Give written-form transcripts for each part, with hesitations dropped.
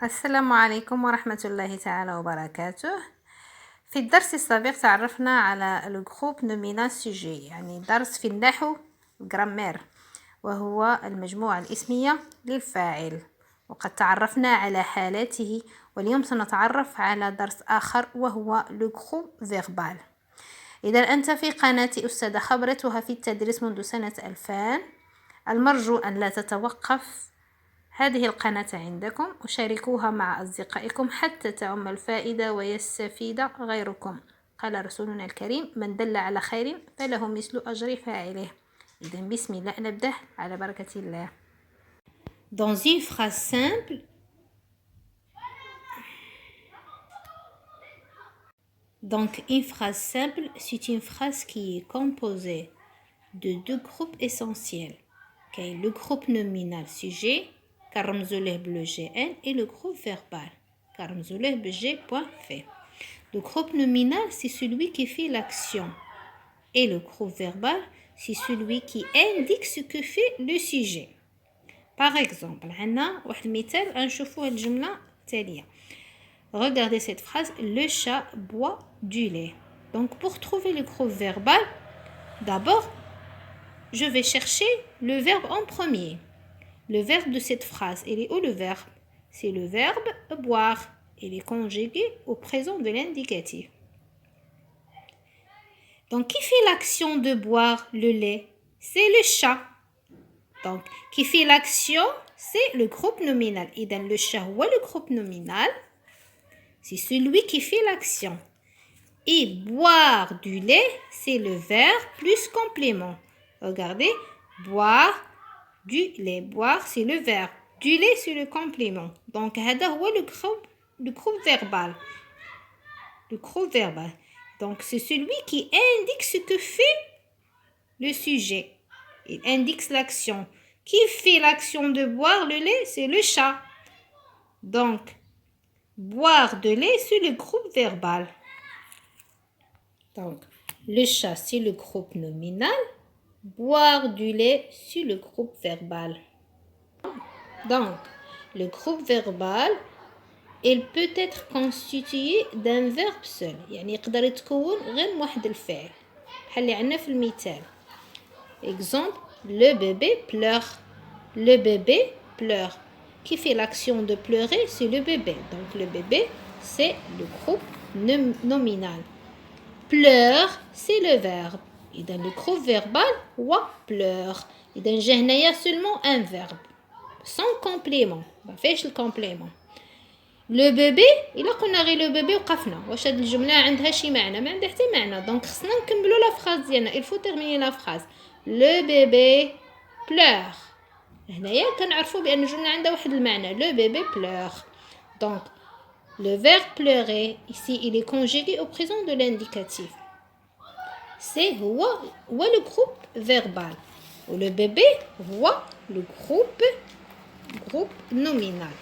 السلام عليكم ورحمة الله تعالى وبركاته. في الدرس السابق تعرفنا على الجروب نومينال سوجي، يعني درس في النحو الجرامير، وهو المجموعة الاسمية للفاعل، وقد تعرفنا على حالاته. واليوم سنتعرف على درس آخر وهو الجروب فيربال. إذا أنت في قناة أستاذة خبرتها في التدريس منذ سنة 2000، المرجو أن لا تتوقف هذه القناة عندكم، وشاركوها مع أصدقائكم حتى تعم الفائدة ويستفيد غيركم. قال رسولنا الكريم: من دل على خير فله مثل أجر فاعله. إذا بسم الله نبدأ على بركة الله. Dans une phrase simple, c'est une phrase qui est composée de deux groupes essentiels. Le groupe nominal sujet, كنرمزو له بلو GN, et le groupe verbal, كنرمزو له بG.fait. Le groupe nominal, c'est celui qui fait l'action, et le groupe verbal, c'est celui qui indique ce que fait le sujet. Par exemple, عندنا واحد المثال غنشوفوا هاد الجملة التالية. Regardez cette phrase: le chat boit du lait. Donc pour trouver le groupe verbal, d'abord je vais chercher le verbe en premier. Le verbe de cette phrase, il est où le verbe? C'est le verbe boire. Il est conjugué au présent de l'indicatif. Donc, qui fait l'action de boire le lait? C'est le chat. Donc, qui fait l'action? C'est le groupe nominal. Et dans le chat, ou le groupe nominal, c'est celui qui fait l'action. Et boire du lait, c'est le verbe plus complément. Regardez, boire du lait. Boire, c'est le verbe. Du lait, c'est le complément. Donc, هذا هو le groupe verbal. Le groupe verbal. Donc, c'est celui qui indique ce que fait le sujet. Il indique l'action. Qui fait l'action de boire le lait? C'est le chat. Donc, boire de lait, c'est le groupe verbal. Donc, le chat, c'est le groupe nominal. Boire du lait, c'est le groupe verbal. Donc, le groupe verbal, il peut être constitué d'un verbe seul. يعني يقدر يتكون غير واحد الفعل بحال اللي عندنا في المثال. Exemple: le bébé pleure. Le bébé pleure. Qui fait l'action de pleurer? C'est le bébé. Donc le bébé, c'est le groupe nominal. Pleure, c'est le verbe. Et dans le groupe verbal, ou pleure. Et dans il y a seulement un verbe sans complément. ما فيش الكومبليمون. لو بيبي الا قلنا غير لو بيبي وقفنا، واش هاد الجمله عندها شي معنى؟ ما عندها حتى معنى. دونك خصنا نكملوا لا فراز ديالنا. il faut terminer la phrase. لو بيبي pleure. هنايا كنعرفوا بان الجمله عندها واحد المعنى. لو بيبي pleure. Donc le verbe pleurer ici il est conjugué au présent de l'indicatif. C'est هو le groupe verbal. Ou le bébé هو le groupe nominal.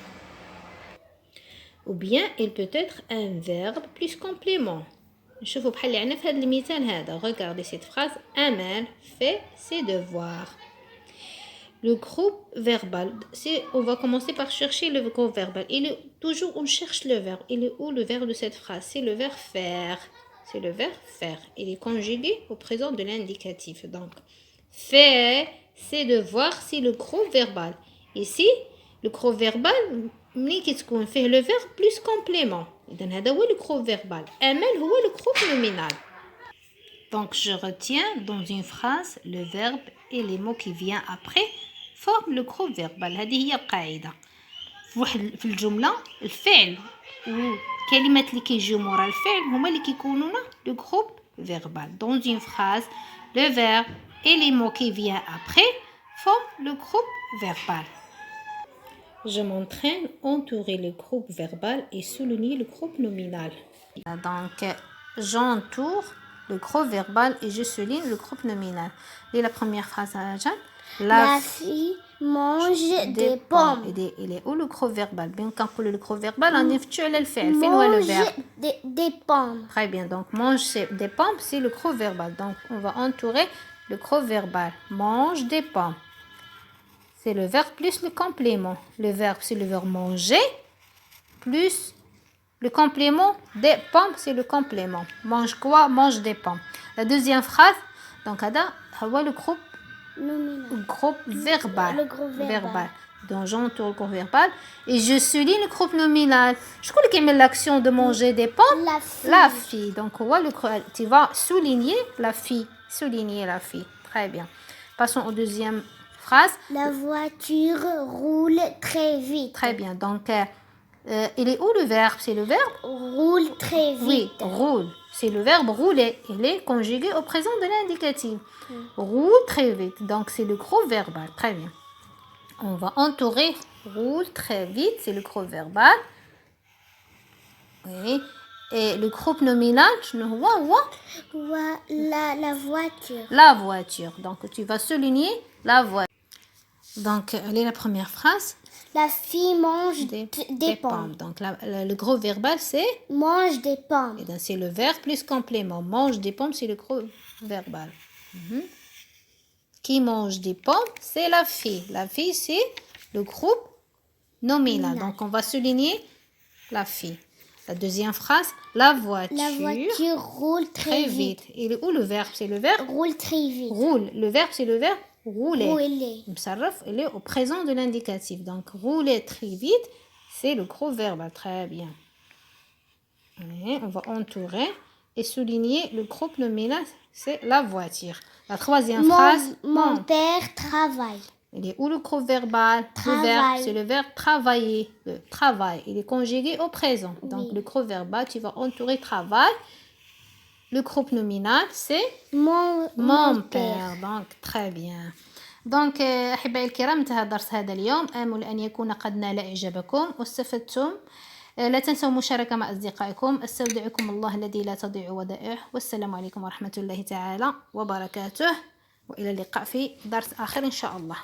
Ou bien il peut être un verbe plus complément. نشوفوا بحال اللي عندنا في هذا المثال هذا. Regardez cette phrase: Amal fait ses devoirs. Le groupe verbal, on va commencer par chercher le groupe verbal. Toujours on cherche le verbe. Il est où le verbe de cette phrase? C'est le verbe faire. C'est le verbe faire. Il est conjugué au présent de l'indicatif. Donc fait ses devoirs, c'est le groupe verbal. Ici le groupe verbal ملي كتكون فيه le verbe plus complément. إذا هذا هو le groupe verbal. أمل هو le groupe nominal. Donc je retiens dans une phrase le verbe et les mots qui viennent après forment le groupe verbal. هذه هي القاعدة. في الجملة الفعل والكلمات اللي كيجيو مورا الفعل هما اللي كيكونونا le groupe verbal. Dans une phrase, le verbe et les mots qui viennent après forment le groupe verbal. Je m'entraîne à entourer le groupe verbal et souligner le groupe nominal. Donc, j'entoure le groupe verbal et je souligne le groupe nominal. Et la première phrase à Jeanne: la fille mange des pommes. Il est où le groupe verbal? Bien quand on le groupe verbal, on est على الفعل. فين هو le verbe? Des pommes. Très bien. Donc, mange des pommes, c'est le groupe verbal. Donc, on va entourer le groupe verbal. Mange des pommes. C'est le verbe plus le complément. Le verbe, c'est le verbe manger. plus le complément des pommes, c'est le complément. Mange quoi? Mange des pommes. La deuxième phrase, donc هذا هو le groupe verbal. Le groupe verbal. Donc j'entoure le groupe verbal et je souligne le groupe nominal. Je crois qu'il met l'action de manger des pommes. La fille. Donc tu vas souligner la fille. Souligner la fille. Très bien. Passons aux deuxième phrase. La voiture roule très vite. Très bien. Donc il est où le verbe? C'est le verbe? Roule très vite. Oui, roule. C'est le verbe rouler. Il est conjugué au présent de l'indicatif. Roule très vite. Donc c'est le groupe verbal. Très bien. On va entourer roule très vite. C'est le groupe verbal. Oui. Et le groupe nominal, La voiture. La voiture. Donc tu vas souligner la voiture. Donc, elle est la première phrase. La fille mange des pommes. Donc, le gros verbal, c'est mange des pommes. Et donc, c'est le verbe plus complément. Mange des pommes, c'est le gros verbal. Qui mange des pommes, c'est la fille. La fille, c'est le groupe nominal. Donc, on va souligner la fille. La deuxième phrase, la voiture roule très vite. Et où le verbe? C'est le verbe roule très vite. Roule. Le verbe, c'est le verbe rouler. Rouler. Il est au présent de l'indicatif. Donc, rouler très vite, c'est le gros verbe. Très bien. Et on va entourer et souligner le groupe nominal, c'est la voiture. La troisième phrase. Mon père travaille. Il est où le groupe verbal? Le verbe, c'est le verbe travailler. Le travail, il est conjugué au présent. Donc, le groupe verbal, tu vas entourer travail. Le groupe nominal, c'est mon père. Donc, très bien. دونك أحبائي الكرام انتهى الدرس هذا اليوم. آمل أن يكون قد نال إعجابكم واستفدتم. لا تنسوا المشاركة مع أصدقائكم. استودعكم الله الذي لا تضيع ودائعه والسلام عليكم ورحمة الله تعالى وبركاته وإلى اللقاء في درس آخر إن شاء الله.